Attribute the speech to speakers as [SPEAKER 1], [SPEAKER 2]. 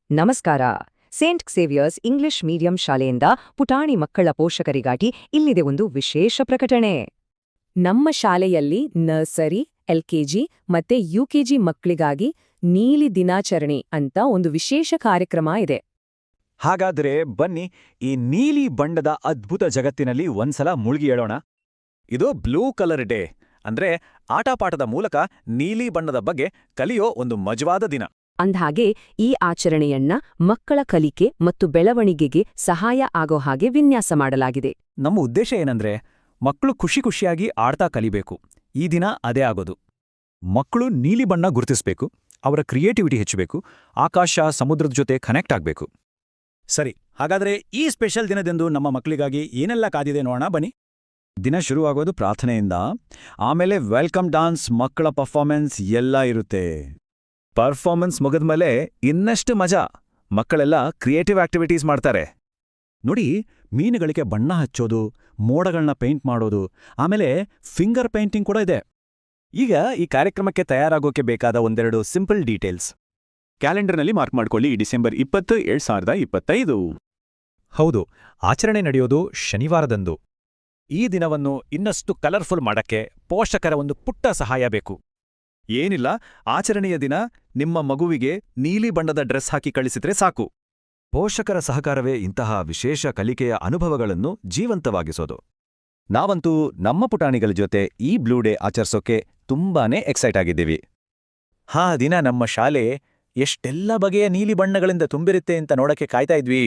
[SPEAKER 1] ನಮಸ್ಕಾರ. Saint ಕ್ಸೇವಿಯರ್ಸ್ English medium ಶಾಲೆಯಿಂದ ಪುಟಾಣಿ ಮಕ್ಕಳ ಪೋಷಕರಿಗಾಗಿ ಇಲ್ಲಿದೆ ಒಂದು ವಿಶೇಷ ಪ್ರಕಟಣೆ. ನಮ್ಮ ಶಾಲೆಯಲ್ಲಿ ನರ್ಸರಿ, ಎಲ್ಕೆಜಿ ಮತ್ತೆ ಯುಕೆಜಿ ಮಕ್ಕಳಿಗಾಗಿ ನೀಲಿ ದಿನಾಚರಣೆ ಅಂತ ಒಂದು ವಿಶೇಷ ಕಾರ್ಯಕ್ರಮ ಇದೆ.
[SPEAKER 2] ಹಾಗಾದ್ರೆ ಬನ್ನಿ, ಈ ನೀಲಿ ಬಣ್ಣದ ಅದ್ಭುತ ಜಗತ್ತಿನಲ್ಲಿ ಒಂದ್ಸಲ ಮುಳುಗಿ ಹೇಳೋಣ. ಇದು ಬ್ಲೂ ಕಲರ್ ಡೇ, ಅಂದ್ರೆ ಆಟಪಾಠದ ಮೂಲಕ ನೀಲಿ ಬಣ್ಣದ ಬಗ್ಗೆ ಕಲಿಯೋ ಒಂದು ಮಜವಾದ ದಿನ.
[SPEAKER 1] ಅಂದ್ಹಾಗೆ ಈ ಆಚರಣೆಯನ್ನ ಮಕ್ಕಳ ಕಲಿಕೆ ಮತ್ತು ಬೆಳವಣಿಗೆಗೆ ಸಹಾಯ ಆಗೋ ಹಾಗೆ ವಿನ್ಯಾಸ ಮಾಡಲಾಗಿದೆ.
[SPEAKER 2] ನಮ್ಮ ಉದ್ದೇಶ ಏನಂದ್ರೆ ಮಕ್ಕಳು ಖುಷಿಯಾಗಿ ಆಡ್ತಾ ಕಲಿಬೇಕು. ಈ ದಿನ ಅದೇ ಆಗೋದು. ಮಕ್ಕಳು ನೀಲಿ ಬಣ್ಣ ಗುರುತಿಸ್ಬೇಕು, ಅವರ ಕ್ರಿಯೇಟಿವಿಟಿ ಹೆಚ್ಚಬೇಕು, ಆಕಾಶ ಸಮುದ್ರದ ಜೊತೆ ಕನೆಕ್ಟ್ ಆಗ್ಬೇಕು. ಸರಿ, ಹಾಗಾದ್ರೆ ಈ ಸ್ಪೆಷಲ್ ದಿನದಂದು ನಮ್ಮ ಮಕ್ಕಳಿಗಾಗಿ ಏನೆಲ್ಲ ಕಾದಿದೆ ನೋಡೋಣ ಬನ್ನಿ. ದಿನ ಶುರುವಾಗೋದು ಪ್ರಾರ್ಥನೆಯಿಂದ, ಆಮೇಲೆ ವೆಲ್ಕಮ್ ಡಾನ್ಸ್, ಮಕ್ಕಳ ಪರ್ಫಾರ್ಮೆನ್ಸ್ ಎಲ್ಲ ಇರುತ್ತೆ. ಪರ್ಫಾರ್ಮೆನ್ಸ್ ಮುಗಿದ್ಮೇಲೆ ಇನ್ನಷ್ಟು ಮಜಾ, ಮಕ್ಕಳೆಲ್ಲ ಕ್ರಿಯೇಟಿವ್ ಆಕ್ಟಿವಿಟೀಸ್ ಮಾಡ್ತಾರೆ. ನೋಡಿ, ಮೀನುಗಳಿಗೆ ಬಣ್ಣ ಹಚ್ಚೋದು, ಮೋಡಗಳನ್ನ ಪೇಂಟ್ ಮಾಡೋದು, ಆಮೇಲೆ ಫಿಂಗರ್ ಪೇಂಟಿಂಗ್ ಕೂಡ ಇದೆ. ಈಗ ಈ ಕಾರ್ಯಕ್ರಮಕ್ಕೆ ತಯಾರಾಗೋಕೆ ಬೇಕಾದ ಒಂದೆರಡು ಸಿಂಪಲ್ ಡೀಟೇಲ್ಸ್ ಕ್ಯಾಲೆಂಡರ್ನಲ್ಲಿ ಮಾರ್ಕ್ ಮಾಡ್ಕೊಳ್ಳಿ. ಡಿಸೆಂಬರ್ 20, 2025. ಹೌದು, ಆಚರಣೆ ನಡೆಯೋದು ಶನಿವಾರದಂದು. ಈ ದಿನವನ್ನು ಇನ್ನಷ್ಟು ಕಲರ್ಫುಲ್ ಮಾಡಕ್ಕೆ ಪೋಷಕರ ಒಂದು ಪುಟ್ಟ ಸಹಾಯ ಬೇಕು. ಏನಿಲ್ಲ, ಆಚರಣೆಯ ದಿನ ನಿಮ್ಮ ಮಗುವಿಗೆ ನೀಲಿ ಬಣ್ಣದ ಡ್ರೆಸ್ ಹಾಕಿ ಕಳಿಸಿದ್ರೆ ಸಾಕು. ಪೋಷಕರ ಸಹಕಾರವೇ ಇಂತಹ ವಿಶೇಷ ಕಲಿಕೆಯ ಅನುಭವಗಳನ್ನು ಜೀವಂತವಾಗಿಸೋದು. ನಾವಂತೂ ನಮ್ಮ ಪುಟಾಣಿಗಳ ಜೊತೆ ಈ ಬ್ಲೂ ಡೇ ಆಚರಿಸೋಕೆ ತುಂಬಾನೇ ಎಕ್ಸೈಟ್ ಆಗಿದ್ದೀವಿ. ದಿನ ನಮ್ಮ ಶಾಲೆ ಎಷ್ಟೆಲ್ಲ ಬಗೆಯ ನೀಲಿ ಬಣ್ಣಗಳಿಂದ ತುಂಬಿರುತ್ತೆ ಅಂತ ನೋಡಕ್ಕೆ ಕಾಯ್ತಾ ಇದ್ವಿ.